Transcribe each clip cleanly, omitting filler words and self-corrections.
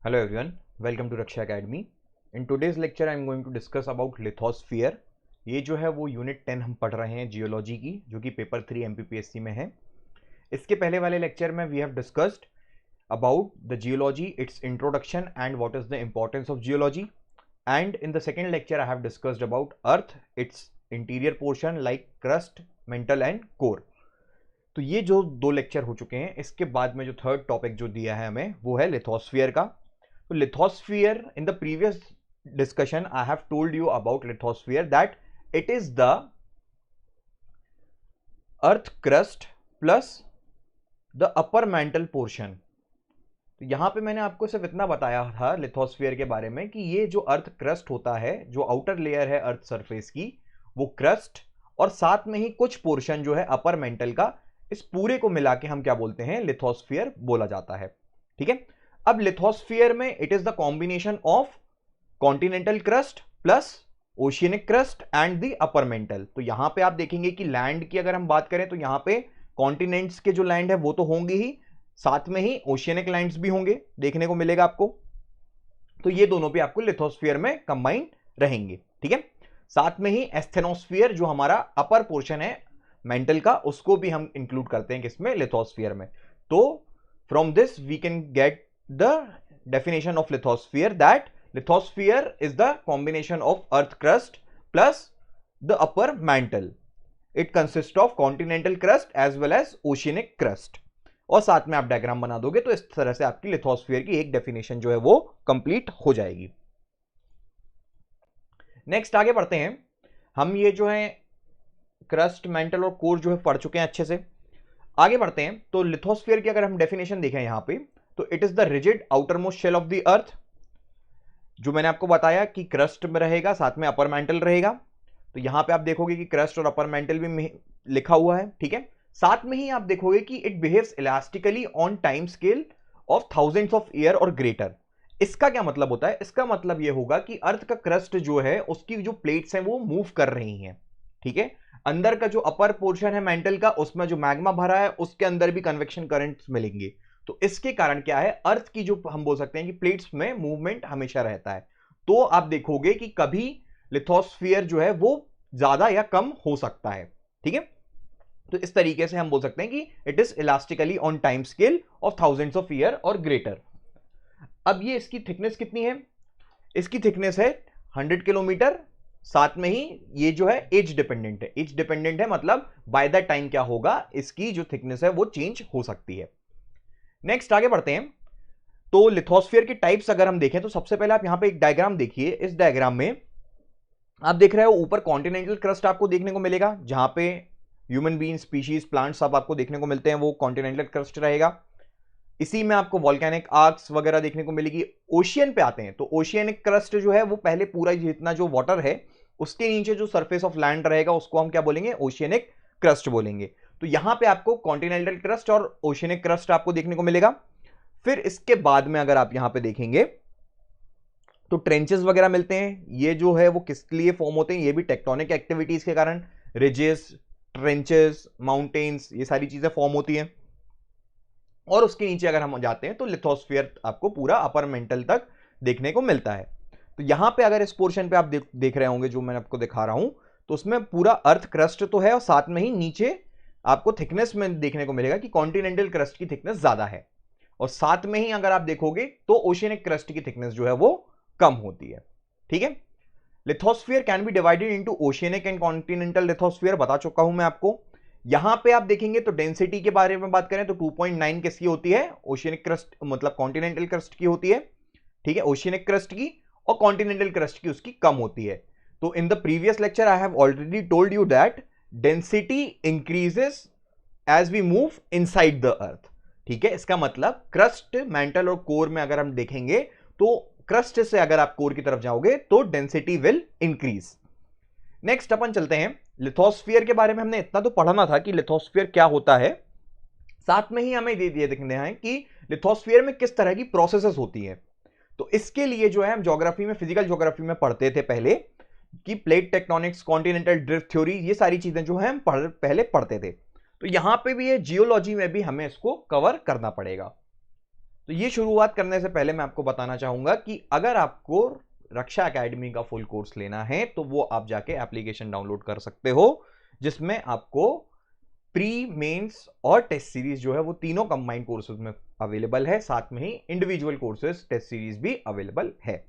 Hello everyone, welcome to Raksha Academy. In today's lecture I am going to discuss about lithosphere. ये जो है वो unit 10 हम पढ़ रहे हैं जियोलॉजी की, जो कि पेपर 3 एमपीपीएससी में है. इसके पहले वाले लेक्चर में we have discussed about the geology, its introduction and what is the importance of geology. And in the second lecture I have discussed about earth, its interior portion like crust, mantle and core. तो ये जो दो lecture हो चुके हैं, इसके बाद में जो थर्ड टॉपिक जो दिया है हमें वो है लिथोस्फीयर का. तो lithosphere, in the previous discussion I have told you about lithosphere that it is the earth crust plus the upper mantle portion. तो यहां पे मैंने आपको सिर्फ इतना बताया था लिथोस्फीयर के बारे में कि ये जो अर्थ क्रस्ट होता है, जो आउटर लेयर है अर्थ सरफेस की, वो क्रस्ट और साथ में ही कुछ पोर्शन जो है अपर मेंटल का, इस पूरे को मिला के हम क्या बोलते हैं, लिथोस्फीयर बोला जाता है. ठीक है. अब लिथोस्फीयर में it is the combination of continental crust plus oceanic crust and the upper mantle. तो यहां पे आप देखेंगे कि लैंड की अगर हम बात करें तो यहां पे कॉन्टिनेंट्स के जो लैंड है वो तो होंगे ही, साथ में ही ओशियनिक लैंड्स भी होंगे, देखने को मिलेगा आपको. तो ये दोनों भी आपको लिथोस्फीयर में कंबाइंड रहेंगे. ठीक है. साथ में ही एस्थेनोस्फीयर जो हमारा अपर पोर्शन है मेंटल का, उसको भी हम इंक्लूड करते हैं किसमें, लिथोस्फीयर में. तो from this we can get the definition of lithosphere that lithosphere is the combination of earth crust plus the upper mantle. It consists of continental crust as well as oceanic crust. और साथ में आप diagram बना दोगे तो इस तरह से आपकी लिथोस्फीयर की एक डेफिनेशन जो है वो कंप्लीट हो जाएगी. नेक्स्ट आगे बढ़ते हैं. हम ये जो है क्रस्ट, मेंटल और कोर जो है पढ़ चुके हैं अच्छे से. आगे बढ़ते हैं. तो लिथोस्फीयर की अगर हम डेफिनेशन देखें यहां पे, तो it is the rigid outer most shell of the earth, जो मैंने आपको बताया कि क्रस्ट में रहेगा, साथ में अपर मेंटल रहेगा. तो यहां पे आप देखोगे कि क्रस्ट और अपर मेंटल भी लिखा हुआ है. ठीक है. साथ में ही आप देखोगे कि it behaves elastically on time scale of thousands of year और ग्रेटर. इसका क्या मतलब होता है, इसका मतलब यह होगा कि अर्थ का क्रस्ट जो है उसकी जो प्लेट्स हैं वो मूव कर रही हैं. ठीक है. अंदर का जो अपर पोर्शन है मेंटल का, उसमें जो मैग्मा भरा है उसके अंदर भी कन्वेक्शन करंट्स मिलेंगे. तो इसके कारण क्या है, अर्थ की जो हम बोल सकते हैं कि प्लेट्स में मूवमेंट हमेशा रहता है. तो आप देखोगे कि कभी लिथोस्फीयर जो है वो ज्यादा या कम हो सकता है. ठीक है. तो इस तरीके से हम बोल सकते हैं कि it is elastically on time scale of thousands of year और ग्रेटर. अब ये इसकी थिकनेस कितनी है, इसकी थिकनेस है 100 किलोमीटर. साथ में ही ये जो है एज डिपेंडेंट है. एज डिपेंडेंट है मतलब बाय द टाइम क्या होगा, इसकी जो थिकनेस है वो चेंज हो सकती है. नेक्स्ट आगे बढ़ते हैं. तो लिथोस्फीयर के टाइप्स अगर हम देखें तो सबसे पहले आप यहां पे एक डायग्राम देखिए. इस डायग्राम में आप देख रहे हो ऊपर कॉन्टिनेंटल क्रस्ट आपको देखने को मिलेगा, जहां पे ह्यूमन बीइंग, स्पीशीज, प्लांट्स सब आपको देखने को मिलते हैं, वो कॉन्टिनेंटल क्रस्ट रहेगा. इसी में आपको वॉल्केनिक आर्क्स वगैरह देखने को मिलेगी. ओशियन पे आते हैं तो ओशियनिक क्रस्ट जो है वो पहले पूरा जितना जो वाटर है उसके नीचे जो सरफेस ऑफ लैंड रहेगा उसको हम क्या बोलेंगे, ओशियनिक क्रस्ट बोलेंगे. तो यहां पे आपको कॉन्टिनेंटल क्रस्ट और ओशियनिक क्रस्ट आपको देखने को मिलेगा. फिर इसके बाद में अगर आप यहां पे देखेंगे तो ट्रेंचेस वगैरह मिलते हैं. ये जो है वो किस लिए फॉर्म होते हैं, ये भी टेक्टोनिक एक्टिविटीज के कारण रिजेस, ट्रेंचेस, माउंटेन्स, ये सारी चीजें फॉर्म होती हैं. और उसके नीचे अगर हम जाते हैं तो लिथोस्फीयर आपको पूरा अपर मेंटल तक देखने को मिलता है. तो यहां पे अगर इस पोर्शन पे आप देख रहे होंगे जो मैंने आपको दिखा रहा हूं, तो उसमें पूरा अर्थ क्रस्ट तो है और साथ में ही नीचे आपको थिकनेस में देखने को मिलेगा कि कॉन्टिनेंटल क्रस्ट की थिकनेस ज्यादा है, और साथ में ही अगर आप देखोगे तो ओशियनिक क्रस्ट की थिकनेस जो है वो कम होती है. ठीक है. Lithosphere can be divided into oceanic and continental lithosphere, बता चुका हूं मैं आपको. यहां पे आप देखेंगे तो डेंसिटी के बारे में बात करें तो 2.9 किसकी होती है, ओशियनिक क्रस्ट मतलब कॉन्टिनेंटल क्रस्ट की होती है. ठीक है. ओशियनिक क्रस्ट की और कॉन्टिनेंटल क्रस्ट की उसकी कम होती है. तो in the previous lecture I have already told you that density increases as we move inside the earth. ठीक है. इसका मतलब क्रस्ट, मेंटल और कोर में अगर हम देखेंगे तो क्रस्ट से अगर आप कोर की तरफ जाओगे तो डेंसिटी विल इंक्रीज. नेक्स्ट अपन चलते हैं. लिथोस्फीयर के बारे में हमने इतना तो पढ़ना था कि लिथोस्फीयर क्या होता है, साथ में ही हमें ये देखना है कि लिथोस्फीयर में किस तरह की प्रोसेसेस होती है. तो इसके लिए जो है हम ज्योग्राफी में, फिजिकल ज्योग्राफी में पढ़ते थे पहले कि plate tectonics, continental drift theory, ये सारी चीजें जो है हम पहले पढ़ते थे. तो यहां पे भी ये जियोलॉजी में भी हमें इसको कवर करना पड़ेगा. तो ये शुरुआत करने से पहले मैं आपको बताना चाहूंगा कि अगर आपको रक्षा एकेडमी का फुल कोर्स लेना है तो वो आप जाके एप्लीकेशन डाउनलोड कर सकते हो, जिसमें आपको प्री, मेंस और टेस्ट सीरीज जो है वो तीनों कंबाइंड कोर्सेज में अवेलेबल है। साथ में ही इंडिविजुअल कोर्सेज टेस्ट सीरीज भी अवेलेबल है।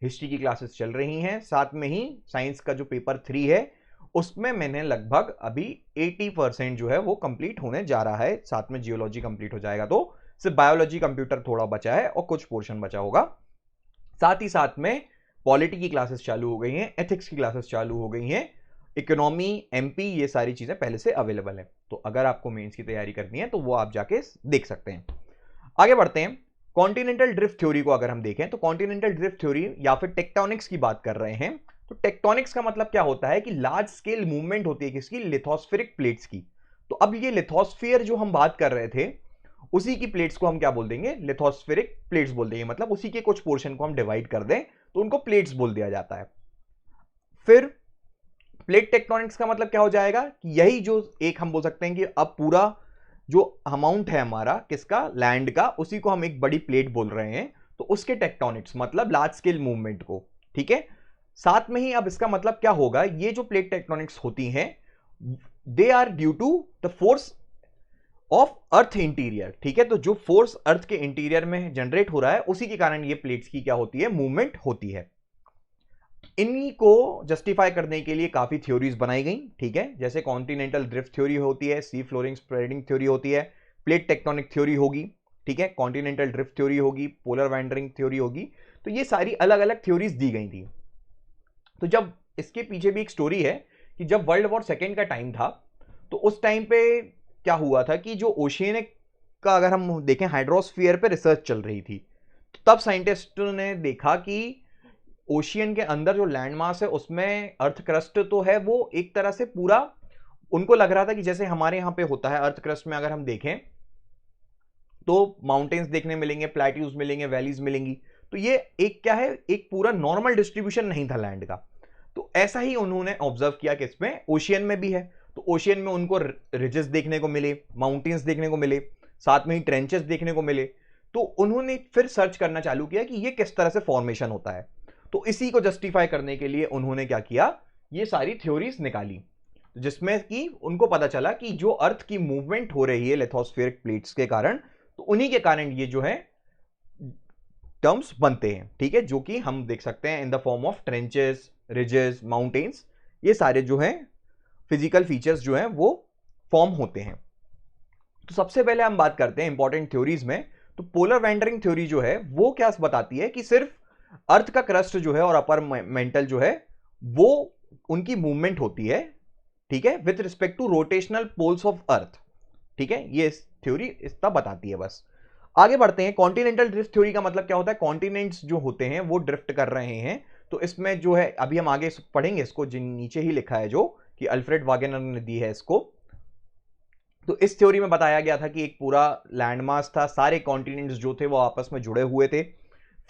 हिस्ट्री की क्लासेस चल रही हैं, साथ में ही साइंस का जो पेपर 3 है उसमें मैंने लगभग अभी 80% जो है वो कंप्लीट होने जा रहा है। साथ में जियोलॉजी कंप्लीट हो जाएगा, तो सिर्फ बायोलॉजी कंप्यूटर थोड़ा बचा है और कुछ पोर्शन बचा होगा। साथ ही साथ में पॉलिटी की क्लासेस चालू हो गई हैं, एथिक्स की क्लासेस चालू हो गई हैं, इकोनॉमी, एमपी, ये सारी चीजें पहले से अवेलेबल है। तो अगर आपको मेंस की तैयारी करनी है तो वो आप जाके देख सकते हैं। आगे बढ़ते हैं। कॉन्टिनेंटल ड्रिफ्ट थ्योरी को अगर हम देखें तो कॉन्टिनेंटल ड्रिफ्ट थ्योरी या फिर टेक्टोनिक्स की बात कर रहे हैं। तो टेक्टोनिक्स का मतलब क्या होता है कि लार्ज स्केल मूवमेंट होती है किसकी, लिथोस्फेरिक प्लेट्स की। तो अब ये लिथोस्फीयर जो हम बात कर रहे थे उसी की प्लेट्स को हम क्या बोल देंगे, लिथोस्फेरिक प्लेट्स बोल देंगे। मतलब उसी के कुछ पोर्शन को हम डिवाइड कर दें तो उनको प्लेट्स बोल दिया जाता है। फिर प्लेट टेक्टोनिक्स का मतलब क्या हो जाएगा कि यही जो एक हम बोल सकते हैं कि अब पूरा जो अमाउंट है हमारा किसका, लैंड का, उसी को हम एक बड़ी प्लेट बोल रहे हैं। तो उसके टेक्टोनिक्स मतलब लार्ज स्केल मूवमेंट को, ठीक है। साथ में ही अब इसका मतलब क्या होगा, ये जो प्लेट टेक्टोनिक्स होती हैं they are due to the force of earth interior, ठीक है। तो जो फोर्स अर्थ के इंटीरियर में जनरेट हो रहा है उसी के कारण ये प्लेट्स की क्या होती है, मूवमेंट होती है। इन्हीं को जस्टिफाई करने के लिए काफी थ्योरीज बनाई गई, ठीक है। जैसे कॉन्टिनेंटल ड्रिफ्ट थ्योरी होती है, सी फ्लोरिंग स्प्रेडिंग थ्योरी होती है, प्लेट टेक्टोनिक थ्योरी होगी, ठीक है, कॉन्टिनेंटल ड्रिफ्ट थ्योरी होगी, पोलर वैंडरिंग थ्योरी होगी। तो ये सारी अलग अलग थ्योरीज दी गई थी। तो जब इसके पीछे भी एक स्टोरी है कि जब वर्ल्ड वॉर सेकेंड का टाइम था तो उस टाइम पे क्या हुआ था कि जो ओशियनिक का अगर हम देखें हाइड्रोस्फीयर पे रिसर्च चल रही थी, तो तब साइंटिस्टों ने देखा कि ओशियन के अंदर जो लैंड मास है उसमें अर्थ क्रस्ट तो है वो एक तरह से पूरा, उनको लग रहा था कि जैसे हमारे यहां पे होता है अर्थ क्रस्ट में अगर हम देखें तो माउंटेन्स देखने मिलेंगे, प्लेट्यूज मिलेंगे, वैलीज मिलेंगी। तो ये एक क्या है, एक पूरा नॉर्मल डिस्ट्रीब्यूशन नहीं था लैंड का। तो ऐसा ही उन्होंने ऑब्जर्व किया कि इसमें ओशियन में भी है। तो ओशियन में उनको रिजेस देखने को मिले, माउंटेन्स देखने को मिले, साथ में ही ट्रेंचेस देखने को मिले। तो उन्होंने फिर सर्च करना चालू किया कि ये किस तरह से फॉर्मेशन होता है। तो इसी को जस्टिफाई करने के लिए उन्होंने क्या किया, ये सारी थ्योरीज निकाली, जिसमें कि उनको पता चला कि जो अर्थ की मूवमेंट हो रही है लिथोस्फेरिक प्लेट्स के कारण, तो उन्हीं के कारण ये जो है टर्म्स बनते हैं, ठीक है, जो कि हम देख सकते हैं in the form of trenches, ridges, mountains. ये सारे जो हैं फिजिकल फीचर्स जो हैं वो फॉर्म होते हैं। तो सबसे पहले हम बात करते हैं इंपॉर्टेंट थ्योरीज में। तो पोलर वैंडरिंग थ्योरी जो है वो क्या बताती है कि सिर्फ अर्थ का क्रस्ट जो है और अपर मेंटल जो है वो उनकी मूवमेंट होती है, ठीक है, with respect to rotational poles of earth, ठीक है। ये थ्योरी इतना बताती है बस। आगे बढ़ते हैं। कॉन्टिनेंटल ड्रिफ्ट थ्योरी का मतलब क्या होता है, कॉन्टिनेंट्स जो होते हैं वो ड्रिफ्ट कर रहे हैं। तो इसमें जो है अभी हम आगे पढ़ेंगे इसको, जिन नीचे ही लिखा है जो कि अल्फ्रेड वागेनर ने दी है इसको। तो इस थ्योरी में बताया गया था कि एक पूरा लैंडमास था, सारे कॉन्टिनेंट्स जो थे वो आपस में जुड़े हुए थे।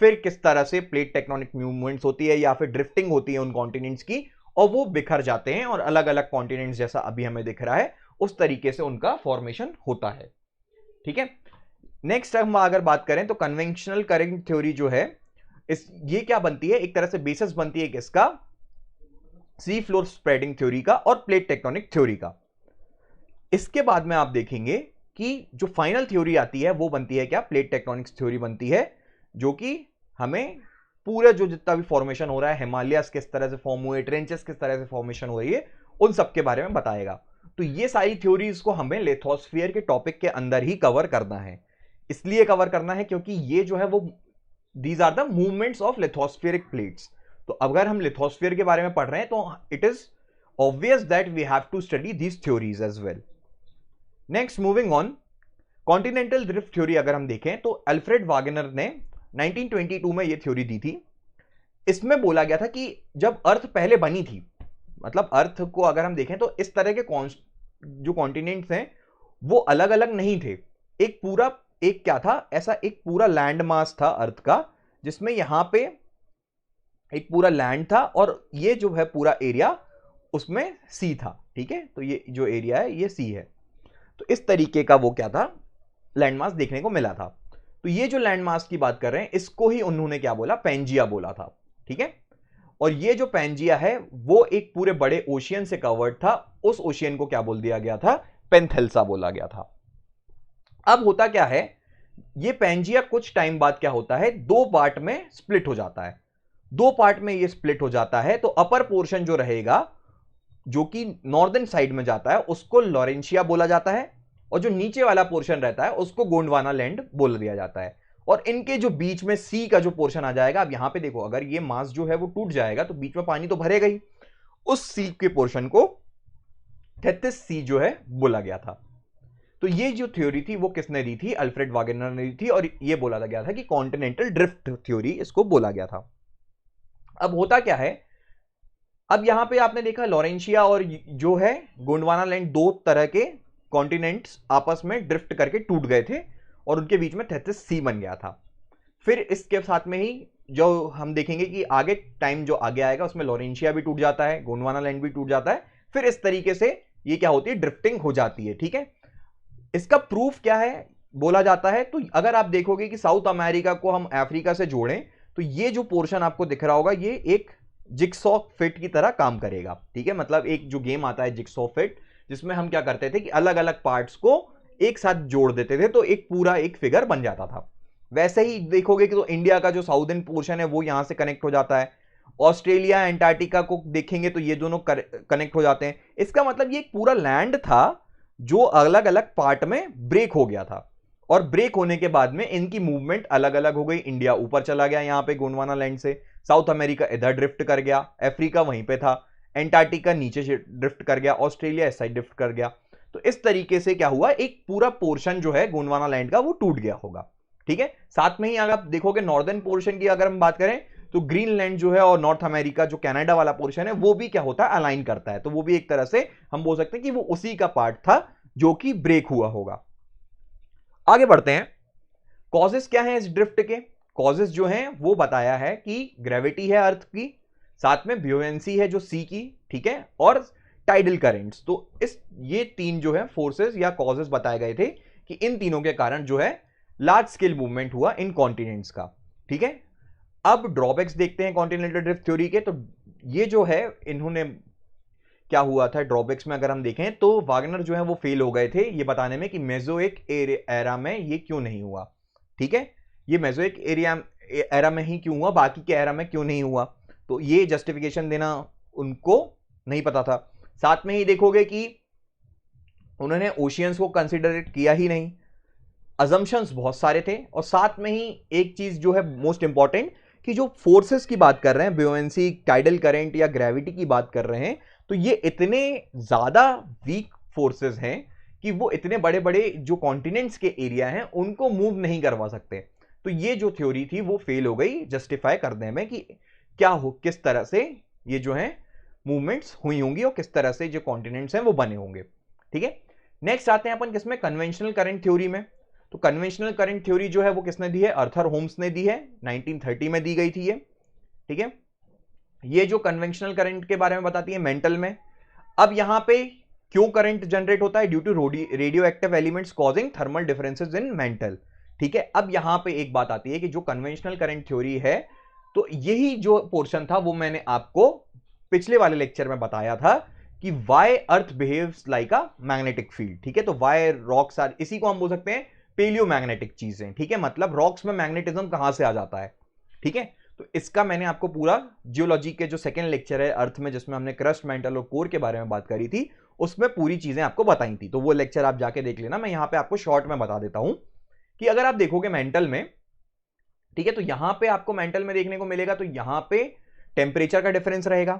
फिर किस तरह से प्लेट टेक्टोनिक मूवमेंट्स होती है या फिर ड्रिफ्टिंग होती है उन कॉन्टिनेंट्स की, और वो बिखर जाते हैं और अलग अलग कॉन्टिनेंट्स जैसा अभी हमें दिख रहा है उस तरीके से उनका फॉर्मेशन होता है, ठीक है। नेक्स्ट हम अगर बात करें तो कन्वेंशनल करंट थ्योरी जो है ये क्या बनती है, एक तरह से बेसिस बनती है किसका, सी फ्लोर स्प्रेडिंग थ्योरी का और प्लेट टेक्टोनिक थ्योरी का। इसके बाद में आप देखेंगे कि जो फाइनल थ्योरी आती है वो बनती है क्या, प्लेट टेक्टोनिक्स थ्योरी बनती है, जो कि हमें पूरे जो जितना भी फॉर्मेशन हो रहा है, हिमालयस किस तरह से फॉर्म हुए, ट्रेंचेस किस तरह से फॉर्मेशन हो रही है, उन सब के बारे में बताएगा। तो ये सारी थ्योरीज को हमें लिथोस्फीयर के टॉपिक के अंदर ही कवर करना है। इसलिए कवर करना है क्योंकि ये जो है वो these are the movements of lithospheric plates. तो अगर हम लिथोस्फीयर के बारे में पढ़ रहे हैं तो it is obvious that we have to study these theories as well. Next moving on, continental drift theory अगर हम देखें तो अल्फ्रेड वागेनर ने 1922 में यह थ्योरी दी थी। इसमें बोला गया था कि जब अर्थ पहले बनी थी, मतलब अर्थ को अगर हम देखें तो इस तरह के जो कॉन्टिनेंट्स हैं वो अलग अलग नहीं थे। एक पूरा एक क्या था, ऐसा एक पूरा लैंड मास था अर्थ का, जिसमें यहां पे एक पूरा लैंड था और ये जो है पूरा एरिया उसमें सी था, ठीक है। तो ये जो एरिया है ये सी है। तो इस तरीके का वो क्या था, लैंड मास देखने को मिला था। तो तो ये जो लैंड मास की बात कर रहे हैं इसको ही उन्होंने क्या बोला, पैंजिया बोला था। ठीक है, और ये जो पैंजिया है वो एक पूरे बड़े ओशियन से कवर्ड था, उस ओशियन को क्या बोल दिया गया था, पेंथेल्सा बोला गया था। अब होता क्या है, ये पैंजिया कुछ टाइम बाद क्या होता है, दो पार्ट में स्प्लिट हो जाता है। दो पार्ट में ये स्प्लिट हो जाता है, तो अपर पोर्शन जो रहेगा जो कि नॉर्दर्न साइड में जाता है उसको लॉरेंशिया बोला जाता है, और जो नीचे वाला पोर्शन रहता है उसको गोंडवाना लैंड बोल दिया जाता है। और इनके जो बीच में सी का जो पोर्शन आ जाएगा, अब यहां पे देखो अगर ये मास जो है वो टूट जाएगा तो बीच में पानी तो भरेगा ही, उस सी के पोर्शन को थेथिस सी जो है बोला गया था। तो ये जो थ्योरी थी वो किसने दी थी, अल्फ्रेड वागनर ने दी थी, और ये बोला गया था कि कॉन्टिनेंटल ड्रिफ्ट थ्योरी इसको बोला गया था। अब होता क्या है, अब यहां पे आपने देखा लॉरेंशिया और जो है गोंडवाना लैंड, दो तरह के कॉन्टिनेंट्स आपस में ड्रिफ्ट करके टूट गए थे और उनके बीच में थेथिस सी बन गया था। फिर इसके साथ में ही जो हम देखेंगे कि आगे टाइम जो आगे आएगा उसमें लॉरेंशिया भी टूट जाता है, गोंडवाना लैंड भी टूट जाता है, फिर इस तरीके से ये क्या होती है, ड्रिफ्टिंग हो जाती है। ठीक है, इसका प्रूफ क्या है बोला जाता है, तो अगर आप देखोगे कि साउथ अमेरिका को हम अफ्रीका से जोड़ें तो ये जो पोर्शन आपको दिख रहा होगा ये एक जिक्सॉ फिट की तरह काम करेगा। ठीक है, मतलब एक जो गेम आता है जिक्सॉ फिट, जिसमें हम क्या करते थे कि अलग अलग पार्ट्स को एक साथ जोड़ देते थे तो एक पूरा एक फिगर बन जाता था। वैसे ही देखोगे कि तो इंडिया का जो साउदर्न पोर्शन है वो यहां से कनेक्ट हो जाता है, ऑस्ट्रेलिया एंटार्क्टिका को देखेंगे तो ये दोनों कनेक्ट हो जाते हैं। इसका मतलब ये एक पूरा लैंड था जो अलग अलग पार्ट में ब्रेक हो गया था, और ब्रेक होने के बाद में इनकी मूवमेंट अलग अलग हो गई। इंडिया ऊपर चला गया यहां पे गोंडवाना लैंड से, साउथ अमेरिका इधर ड्रिफ्ट कर गया, अफ्रीका वहीं पे था, एंटार्क्टिका नीचे से ड्रिफ्ट कर गया, ऑस्ट्रेलिया इस साइड ड्रिफ्ट कर गया। तो इस तरीके से क्या हुआ, एक पूरा पोर्शन जो है गोंडवाना लैंड का वो टूट गया होगा। ठीक है, साथ में ही अगर आप देखोगे नॉर्दर्न पोर्शन की अगर हम बात करें तो ग्रीनलैंड जो है और नॉर्थ अमेरिका जो कनाडा वाला पोर्शन है वो भी क्या होता है, अलाइन करता है। तो वो भी एक तरह से हम बोल सकते हैं कि वो उसी का पार्ट था जो कि ब्रेक हुआ होगा। आगे बढ़ते हैं, कॉजेस क्या है इस ड्रिफ्ट के। कॉजेस जो हैं वो बताया है कि ग्रेविटी है अर्थ की, साथ में ब्यूएंसी है जो सी की, ठीक है, और टाइडल करेंट्स। तो इस ये तीन जो है फोर्सेस या कॉजेस बताए गए थे कि इन तीनों के कारण जो है लार्ज स्केल मूवमेंट हुआ इन कॉन्टिनेंट्स का। ठीक है, अब ड्रॉबैक्स देखते हैं कॉन्टिनेंटल ड्रिफ्ट थ्योरी के। तो ये जो है इन्होंने क्या हुआ था ड्रॉबैक्स में अगर हम देखें तो वागनर जो है वो फेल हो गए थे ये बताने में कि मेसोइक एरा में ये क्यों नहीं हुआ। ठीक है, ये मेसोइक एरा में ही क्यों हुआ, बाकी के एरा में क्यों नहीं हुआ, तो ये जस्टिफिकेशन देना उनको नहीं पता था। साथ में ही देखोगे कि उन्होंने ओशियंस को कंसिडर किया ही नहीं, अजम्पशंस बहुत सारे थे, और साथ में ही एक चीज जो है मोस्ट इंपॉर्टेंट कि जो फोर्सेस की बात कर रहे हैं, ब्यूएंसी, टाइडल करंट या ग्रेविटी की बात कर रहे हैं, तो ये इतने ज्यादा वीक फोर्सेस हैं कि वो इतने बड़े बड़े जो कॉन्टिनेंट्स के एरिया हैं उनको मूव नहीं करवा सकते। तो ये जो थ्योरी थी वो फेल हो गई जस्टिफाई करने में कि क्या हो, किस तरह से ये जो है मूवमेंट्स हुई होंगी और किस तरह से जो कॉन्टिनेंट्स हैं वो बने होंगे। ठीक है, नेक्स्ट आते हैं अपन किसमें, कन्वेंशनल करंट थ्योरी में। तो कन्वेंशनल करंट थ्योरी जो है वो किसने दी है, अर्थर होम्स ने दी है, 1930 में दी गई थी ये। ठीक है, ये जो कन्वेंशनल करंट के बारे में बताती है मेंटल में। अब यहां पे क्यों करंट जनरेट होता है, due to radio active elements causing thermal differences in mantle. ठीक है, अब यहां पे एक बात आती है कि जो कन्वेंशनल करंट थ्योरी है, तो यही जो पोर्शन था वो मैंने आपको पिछले वाले लेक्चर में बताया था कि why earth behaves like a magnetic field. ठीक है, तो वाई रॉक्स आर, इसी को हम बोल सकते हैं पेलियो मैग्नेटिक चीजें। ठीक है, मतलब रॉक्स में मैग्नेटिज्म कहां से आ जाता है। ठीक है, तो इसका मैंने आपको पूरा जियोलॉजी के जो सेकंड लेक्चर है अर्थ में, जिसमें हमने क्रस्ट, मेंटल और कोर के बारे में बात करी थी, उसमें पूरी चीजें आपको बताई थी। तो वो लेक्चर आप जाके देख लेना, मैं यहां पे आपको शॉर्ट में बता देता हूं कि अगर आप देखोगे मेंटल में, ठीक है, तो यहां पे आपको मेंटल में देखने को मिलेगा, तो यहां पे टेम्परेचर का डिफरेंस रहेगा,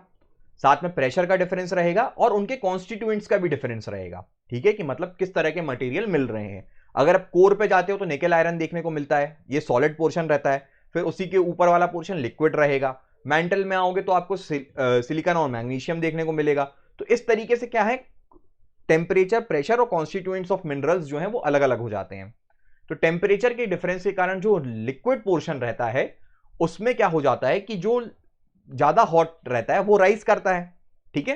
साथ में प्रेशर का डिफरेंस रहेगा, और उनके कॉन्स्टिट्यूएंट्स का भी डिफरेंस रहेगा। ठीक है, कि मतलब किस तरह के मटेरियल मिल रहे हैं। अगर आप कोर पे जाते हो तो निकेल आयरन देखने को मिलता है, ये सॉलिड पोर्शन रहता है, फिर उसी के ऊपर वाला पोर्शन लिक्विड रहेगा। मेंटल में आओगे तो आपको सिलिकॉन और मैग्नीशियम देखने को मिलेगा। तो इस तरीके से क्या है, टेम्परेचर, प्रेशर और कॉन्स्टिट्यूएंट्स ऑफ मिनरल्स जो है वो अलग अलग हो जाते हैं। तो टेम्परेचर के डिफरेंस के कारण जो लिक्विड पोर्शन रहता है उसमें क्या हो जाता है कि जो ज्यादा हॉट रहता है वो राइज करता है। ठीक है,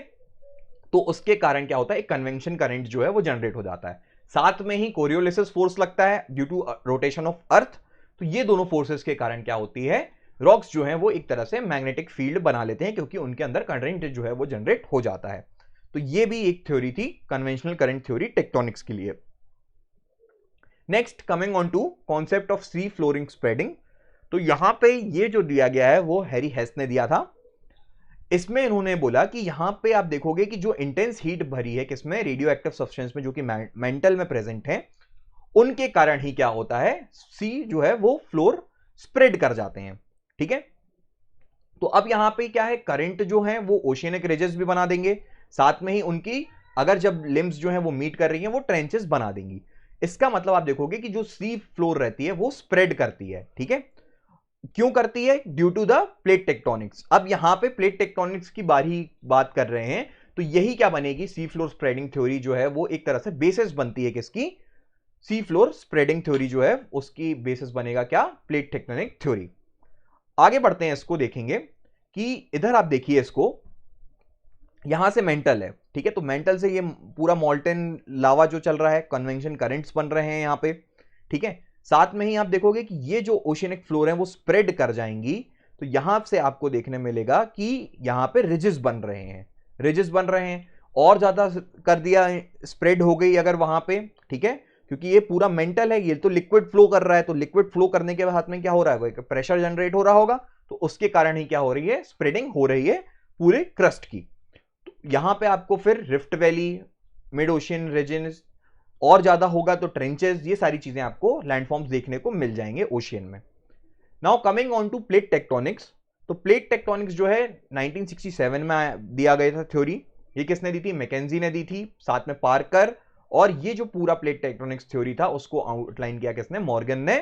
तो उसके कारण क्या होता है, एक कन्वेंशन करंट जो है वो जनरेट हो जाता है। साथ में ही कोरियोलिसिस फोर्स लगता है due to rotation of earth, तो ये दोनों फोर्सेस के कारण क्या होती है, रॉक्स जो हैं वो एक तरह से मैग्नेटिक फील्ड बना लेते हैं, क्योंकि उनके अंदर करंट जो है वो जनरेट हो जाता है। तो ये भी एक थ्योरी थी, कन्वेंशनल करंट थ्योरी टेक्टोनिक्स के लिए। Next coming on to concept of sea floor spreading. तो यहां पे ये जो दिया गया है वो हैरी हेस ने दिया था। इसमें इन्होंने बोला कि यहां पे आप देखोगे कि जो इंटेंस हीट भरी है किसमें, रेडियो एक्टिव सब्सटेंस में, जो कि मेंटल में प्रेजेंट है, उनके कारण ही क्या होता है, सी जो है वो फ्लोर स्प्रेड कर जाते हैं। ठीक है, तो अब यहां पे क्या है, करंट जो है वो ओशियनिक रिजेस भी बना देंगे, साथ में ही उनकी अगर जब लिम्स जो है वो मीट कर रही है वो ट्रेंचेस बना देंगी। इसका मतलब आप देखोगे कि जो सी फ्लोर रहती है वो स्प्रेड करती है। ठीक है, क्यों करती है, due to the plate tectonics. अब यहां पे प्लेट टेक्टोनिक्स की बात कर रहे हैं, तो यही क्या बनेगी, सी फ्लोर स्प्रेडिंग थ्योरी जो है वो एक तरह से बेसिस बनती है किसकी, सी फ्लोर स्प्रेडिंग थ्योरी जो है उसकी बेसिस बनेगा क्या, प्लेट टेक्टोनिक थ्योरी। आगे बढ़ते हैं, इसको देखेंगे कि इधर आप देखिए, इसको यहां से मेंटल है। ठीक है, तो मेंटल से ये पूरा मॉल्टेन लावा जो चल रहा है, कन्वेंशन करंट्स बन रहे हैं यहां पे। ठीक है, साथ में ही आप देखोगे कि ये जो ओशियनिक फ्लोर है वो स्प्रेड कर जाएंगी, तो यहां से आपको देखने मिलेगा कि यहां पे रिजेस बन रहे हैं, रिजेस बन रहे हैं, और ज्यादा कर दिया, स्प्रेड हो गई अगर वहां पे। ठीक है, क्योंकि ये पूरा मेंटल है, ये तो लिक्विड फ्लो कर रहा है, तो लिक्विड फ्लो करने के हाथ में क्या हो रहा है, प्रेशर जनरेट हो रहा होगा, तो उसके कारण ही क्या हो रही है, स्प्रेडिंग हो रही है पूरे क्रस्ट की। तो यहां पे आपको फिर rift valley, mid ocean region, और ज्यादा होगा तो ट्रेंचेस, ये सारी चीजें आपको लैंडफॉर्म्स देखने को मिल जाएंगे ओशियन में। Now coming on to plate tectonics. तो प्लेट टेक्टोनिक्स जो है 1967 में दिया गया था थ्योरी। ये किसने दी थी, मैकेंजी ने दी थी, साथ में पार्कर। और ये जो पूरा प्लेट टेक्टोनिक्स थ्योरी था उसको आउटलाइन किया किसने, मॉर्गन ने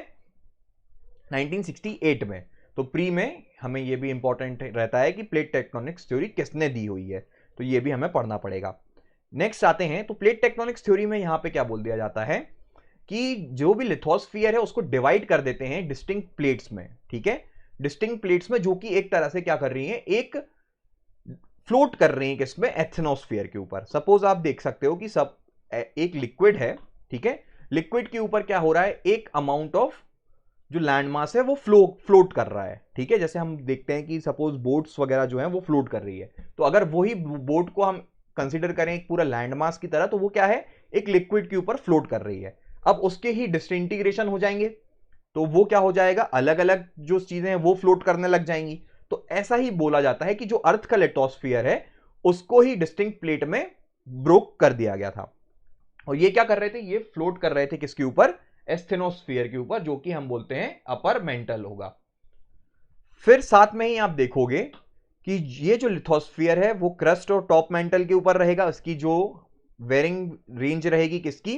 1968 में। तो प्री में हमें ये भी इंपॉर्टेंट रहता है कि प्लेट टेक्टोनिक्स थ्योरी किसने दी हुई है, तो ये भी हमें पढ़ना पड़ेगा। नेक्स्ट आते हैं, तो प्लेट टेक्टोनिक्स थ्योरी में यहां पे क्या बोल दिया जाता है कि जो भी लिथोस्फीयर है उसको डिवाइड कर देते हैं डिस्टिंक्ट प्लेट्स में। ठीक है, डिस्टिंक्ट प्लेट्स में, जो कि एक तरह से क्या कर रही हैं, एक फ्लोट कर रही हैं किसमें, एथनोस्फीयर के ऊपर। सपोज आप देख सकते हो कि सब एक लिक्विड है। ठीक है, लिक्विड के ऊपर क्या हो रहा है, एक अमाउंट ऑफ जो लैंड मास है वो फ्लोट कर रहा है। ठीक है, जैसे हम देखते हैं कि सपोज बोट्स वगैरह जो है वो फ्लोट कर रही है, तो अगर वही बोट को हम कंसीडर करें एक पूरा लैंड मास की तरह, तो वो क्या है, एक लिक्विड के ऊपर फ्लोट कर रही है। अब उसके ही डिसइंटीग्रेशन हो जाएंगे, तो वो क्या हो जाएगा, अलग अलग जो चीजें हैं वो फ्लोट करने लग जाएंगी। तो ऐसा ही बोला जाता है कि जो अर्थ का लिथोस्फीयर है उसको ही डिस्टिंक्ट प्लेट में ब्रोक कर दिया गया था। और ये क्या कर रहे थे, ये फ्लोट कर रहे थे किसके ऊपर, एस्थेनोस्फीयर के ऊपर, जो कि हम बोलते हैं अपर मेंटल होगा। फिर साथ में ही आप देखोगे कि ये जो लिथोस्फीयर है वो क्रस्ट और टॉप मेंटल के ऊपर रहेगा। इसकी जो वेरिंग रेंज रहेगी किसकी,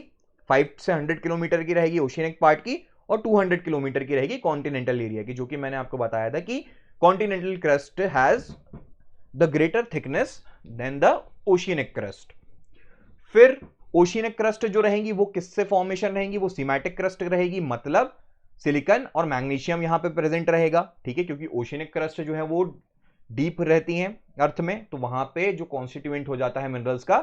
5 से 100 किलोमीटर की रहेगी ओशियनिक पार्ट की, और 200 किलोमीटर की रहेगी कॉन्टिनेंटल एरिया की, जो कि मैंने आपको बताया था कि continental crust has the greater thickness than the oceanic crust. फिर ओशियनिक क्रस्ट जो रहेंगी वो किससे फॉर्मेशन रहेंगी, वो सीमेटिक क्रस्ट रहेगी, मतलब सिलिकॉन और मैग्नीशियम यहां पे प्रेजेंट रहेगा। ठीक है, क्योंकि ओशियनिक क्रस्ट जो है वो डीप रहती हैं अर्थ में, तो वहां पे जो कॉन्स्टिट्यूएंट हो जाता है मिनरल्स का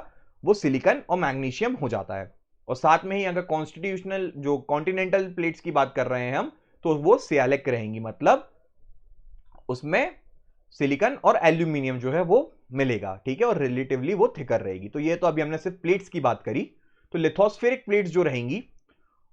वो सिलिकॉन और मैग्नीशियम हो जाता है। और साथ में ही अगर कॉन्स्टिट्यूशनल जो कॉन्टिनेंटल प्लेट्स की बात कर रहे हैं हम, तो वो सियालिक रहेंगी, मतलब उसमें सिलिकॉन और एल्यूमिनियम जो है वो मिलेगा। ठीक है, और रिलेटिवली वो थिकर रहेगी। तो ये तो अभी हमने सिर्फ प्लेट्स की बात करी। तो लिथोस्फेरिक प्लेट्स जो रहेंगी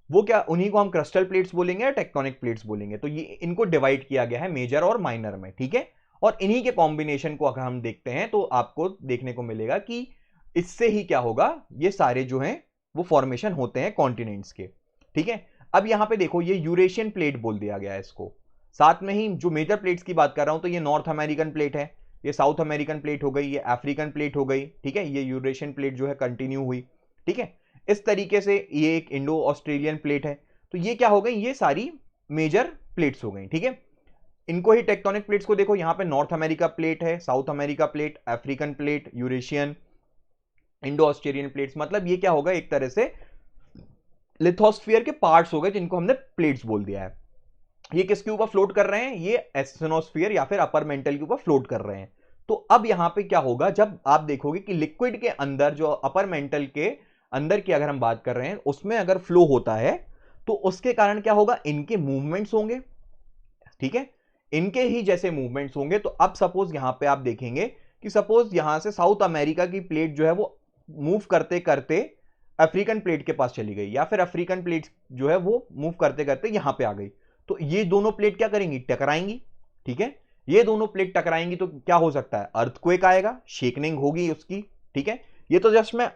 वो क्या, उन्हीं को हम क्रिस्टल प्लेट्स बोलेंगे या टेक्टोनिक प्लेट्स बोलेंगे। तो ये इनको डिवाइड किया गया है मेजर और माइनर में। ठीक है, और इन्हीं के कॉम्बिनेशन को अगर हम देखते हैं तो आपको देखने को मिलेगा कि इससे ही क्या होगा, ये सारे जो हैं वो फॉर्मेशन होते हैं कॉन्टिनेंट्स के। ठीक है, अब यहां पे देखो ये यूरेशियन प्लेट बोल दिया गया है इसको। साथ में ही जो मेजर प्लेट्स की बात कर रहा हूं तो ये नॉर्थ अमेरिकन प्लेट है, ये साउथ अमेरिकन प्लेट हो गई, ये अफ्रीकन प्लेट हो गई। ठीक है, ये यूरेशियन प्लेट जो है कंटिन्यू हुई। ठीक है, इस तरीके से ये एक इंडो ऑस्ट्रेलियन प्लेट है। तो ये क्या हो गई, ये सारी मेजर प्लेट्स हो गई। ठीक है, इनको ही टेक्टोनिक प्लेट्स को देखो, यहां पे नॉर्थ अमेरिका प्लेट है, south America plate, African plate, Eurasian, Indo Australian plates. मतलब ये क्या होगा, एक तरह से लिथोस्फीयर के पार्ट्स हो गए जिनको हमने प्लेट्स बोल दिया है। ये किसके ऊपर फ्लोट कर रहे हैं, ये एस्थेनोस्फीयर या फिर अपर मेंटल के ऊपर फ्लोट कर रहे हैं। तो अब यहां पे क्या होगा, जब आप देखोगे कि लिक्विड के अंदर जो अपर मेंटल के अंदर की अगर हम बात कर रहे हैं उसमें अगर फ्लो होता है, तो उसके कारण क्या होगा, इनके मूवमेंट्स होंगे, ठीक है, इनके ही जैसे मूवमेंट्स होंगे। तो अब सपोज यहां पे आप देखेंगे कि सपोज यहां से साउथ अमेरिका की प्लेट जो है वो मूव करते करते अफ्रीकन प्लेट के पास चली गई, या फिर अफ्रीकन प्लेट जो है वो मूव करते करते यहां पे आ गई, तो ये दोनों प्लेट क्या करेंगी, टकराएंगी, ठीक है। ये दोनों प्लेट टकराएंगी तो क्या हो सकता है, अर्थक्वेक आएगा, शेकनिंग होगी उसकी, ठीक है। ये तो जस्ट मैं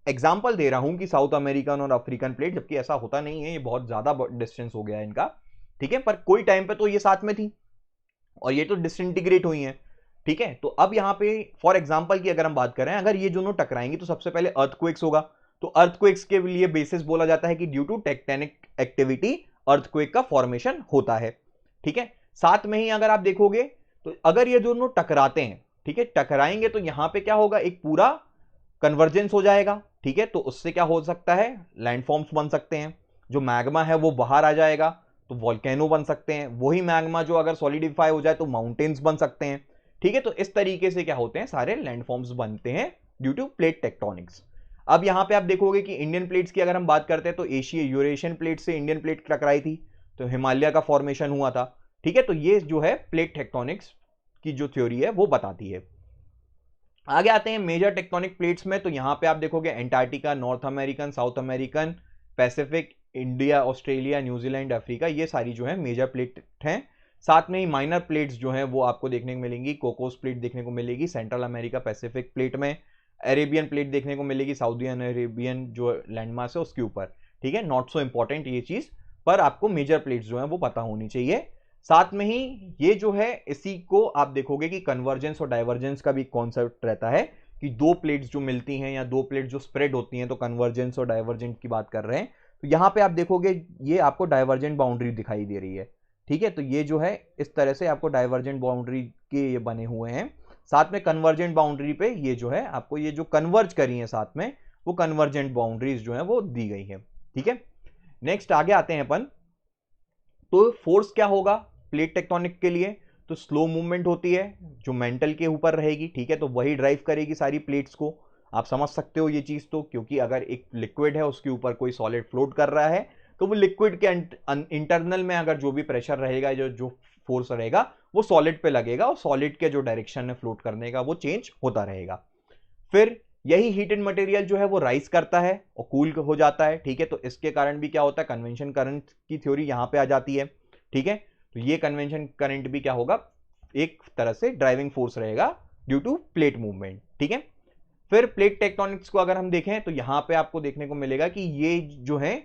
एग्जांपल दे रहा हूं कि साउथ अमेरिकन और अफ्रीकन प्लेट, जबकि ऐसा होता नहीं है, ये बहुत ज्यादा डिस्टेंस हो गया है इनका, ठीक है, पर कोई टाइम पे तो ये साथ में थी और ये तो डिसइंटीग्रेट हुई हैं, ठीक है। तो अब यहां पे फॉर एग्जांपल की अगर हम बात करें, अगर ये दोनों टकराएंगी तो सबसे पहले अर्थक्वेक्स होगा। तो अर्थक्वेक्स के लिए बेसिस बोला जाता है कि due to tectonic activity earthquake का फॉर्मेशन होता है, ठीक है। साथ में ही अगर आप देखोगे तो अगर ये दोनों टकराते हैं, ठीक है, टकराएंगे तो यहां पे क्या होगा, एक पूरा कन्वर्जेंस हो जाएगा, ठीक है। तो उससे क्या हो सकता है, लैंडफॉर्म्स बन सकते हैं, जो मैग्मा है वो बाहर आ जाएगा, तो वॉल्केनो बन सकते हैं, वही मैग्मा जो अगर सॉलिडिफाई हो जाए तो माउंटेन्स बन सकते हैं, ठीक है। तो इस तरीके से क्या होते हैं, सारे लैंडफॉर्म्स बनते हैं ड्यू टू प्लेट टेक्टोनिक्स। अब यहां पे आप देखोगे कि इंडियन प्लेट्स की अगर हम बात करते हैं तो एशिया यूरेशियन प्लेट से इंडियन प्लेट टकराई थी, तो हिमालय का फॉर्मेशन हुआ था, ठीक है। तो ये जो है प्लेट टेक्टोनिक्स की जो थ्योरी है वो बताती है। आगे आते हैं मेजर टेक्टोनिक प्लेट्स में, तो यहां पे आप देखोगे Antarctica, north American, south American, Pacific, India, Australia, New Zealand, Africa, ये सारी जो है मेजर प्लेट हैं। साथ में ही माइनर प्लेट्स जो हैं वो आपको देखने को मिलेंगी, कोकोस प्लेट देखने को मिलेगी सेंट्रल अमेरिका पैसिफिक प्लेट में, अरेबियन प्लेट देखने को मिलेगी साउदी अरेबियन जो लैंडमास है उसके ऊपर, ठीक है। नॉट सो इंपॉर्टेंट ये चीज, पर आपको मेजर प्लेट्स जो है वो पता होनी चाहिए। साथ में ही ये जो है इसी को आप देखोगे कि कन्वर्जेंस और डाइवर्जेंस का भी कॉन्सेप्ट रहता है कि दो प्लेट्स जो मिलती हैं या दो प्लेट जो स्प्रेड होती हैं, तो कन्वर्जेंस और डाइवर्जेंट की बात कर रहे हैं। तो यहां पे आप देखोगे ये आपको डाइवर्जेंट बाउंड्री दिखाई दे रही है, ठीक है। तो ये जो है इस तरह से आपको डाइवर्जेंट बाउंड्री के ये बने हुए हैं, साथ में कन्वर्जेंट बाउंड्री पे ये जो है आपको ये जो कन्वर्ज करी है साथ में, वो कन्वर्जेंट बाउंड्रीज जो है वो दी गई है, ठीक है। नेक्स्ट आगे आते हैं अपन, तो फोर्स क्या होगा प्लेट टेक्टोनिक के लिए, तो स्लो मूवमेंट होती है जो मेंटल के ऊपर रहेगी, ठीक है। तो वही ड्राइव करेगी सारी प्लेट्स को, आप समझ सकते हो ये चीज तो, क्योंकि अगर एक लिक्विड है उसके ऊपर कोई सॉलिड फ्लोट कर रहा है, तो वो लिक्विड के इंटरनल में अगर जो भी प्रेशर रहेगा, जो जो फोर्स रहेगा वो सॉलिड पे लगेगा, और सॉलिड के जो डायरेक्शन है फ्लोट करने का वो चेंज होता रहेगा। फिर यही हीटेड मटेरियल जो है वो राइज करता है और कूल हो जाता है, ठीक है। तो इसके कारण भी क्या होता है, कन्वेंशन करंट की थ्योरी यहां पे आ जाती है, ठीक है। तो ये कन्वेंशन करंट भी क्या होगा, एक तरह से ड्राइविंग फोर्स रहेगा ड्यू टू प्लेट मूवमेंट, ठीक है। फिर प्लेट टेक्टोनिक्स को अगर हम देखें तो यहां पे आपको देखने को मिलेगा कि ये जो है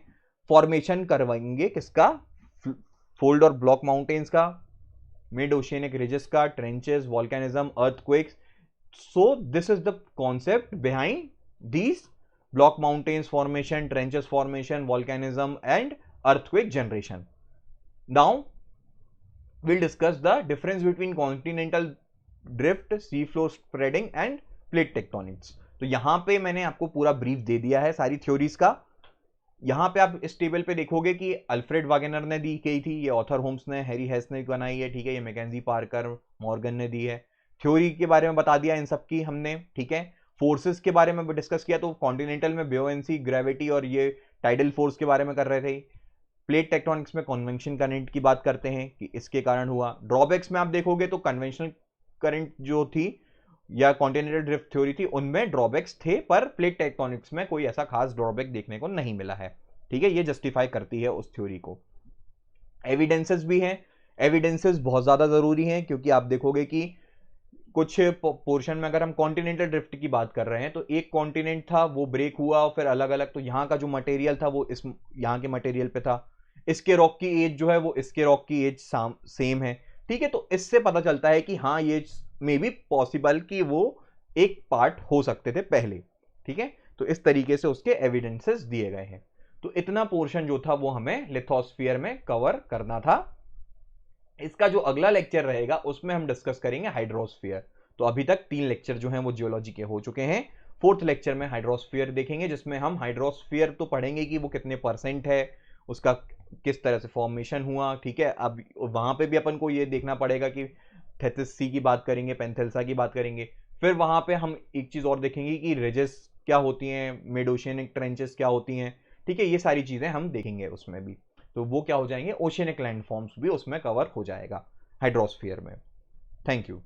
फॉर्मेशन करवाएंगे किसका, फोल्ड और ब्लॉक माउंटेन्स का, मिड ओशियनिक रिजेस का, trenches, volcanism, earthquakes. So this is the concept behind these block mountains formation, trenches formation, volcanism and earthquake generation. Now we'll discuss the difference between continental drift, sea floor spreading and plate tectonics. तो यहां पे मैंने आपको पूरा brief दे दिया है सारी theories का। यहां पे आप इस टेबल पे देखोगे कि अल्फ्रेड वागनर ने दी गई थी, ये ऑथर होम्स ने, हैरी हेस ने बनाई है, ठीक है। ये मैकेंजी पार्कर, मॉर्गन ने दी है। थ्योरी के बारे में बता दिया इन सब की हमने, ठीक है। फोर्सेस के बारे में भी डिस्कस किया, तो कॉन्टिनेंटल में ब्योएंसी, ग्रेविटी और ये टाइडल फोर्स के बारे में कर रहे थे। प्लेट टेक्टोनिक्स में कन्वेंशन करंट की बात करते हैं कि इसके कारण हुआ। ड्रॉबैक्स में आप देखोगे तो कन्वेंशनल करंट जो थी या कॉन्टिनेंटल ड्रिफ्ट थ्योरी थी, उनमें ड्रॉबैक्स थे, पर प्लेट टेक्टोनिक्स में कोई ऐसा खास ड्रॉबैक देखने को नहीं मिला है, ठीक है। ये जस्टिफाई करती है उस थ्योरी को। एविडेंसेस भी हैं, एविडेंसेस बहुत ज्यादा जरूरी हैं, क्योंकि आप देखोगे कि कुछ पोर्शन में अगर हम कॉन्टिनेंटल ड्रिफ्ट की बात कर रहे हैं, तो एक कॉन्टिनेंट था वो ब्रेक हुआ और फिर अलग अलग, तो यहाँ का जो मटेरियल था वो इस यहाँ के मटेरियल पे था, इसके रॉक की एज जो है वो इसके रॉक की एज सेम है, ठीक है। तो इससे पता चलता है कि हाँ ये मे बी पॉसिबल कि वो एक पार्ट हो सकते थे पहले, ठीक है। तो इस तरीके से उसके एविडेंसेस दिए गए हैं। तो इतना पोर्शन जो था वो हमें लिथोस्फीयर में कवर करना था। इसका जो अगला लेक्चर रहेगा उसमें हम डिस्कस करेंगे हाइड्रोस्फीयर। तो अभी तक 3 लेक्चर जो हैं वो जियोलॉजी के हो चुके हैं। 4th लेक्चर में हाइड्रोस्फीयर देखेंगे, जिसमें हम हाइड्रोस्फीयर तो पढ़ेंगे कि वो कितने % है, उसका किस तरह से फॉर्मेशन हुआ, ठीक है। अब वहां पे भी अपन को ये देखना पड़ेगा कि थेसिस सी की बात करेंगे, पेंथेल्सा की बात करेंगे। फिर वहां पे हम एक चीज और देखेंगे कि रिजेस क्या होती हैं, मिड ओशियनिक ट्रेंचेस क्या होती हैं, ठीक है, ये सारी चीजें हम देखेंगे उसमें भी। तो वो क्या हो जाएंगे, ओशियनिक लैंडफॉर्म्स भी उसमें कवर हो जाएगा हाइड्रोस्फीयर में। Thank you.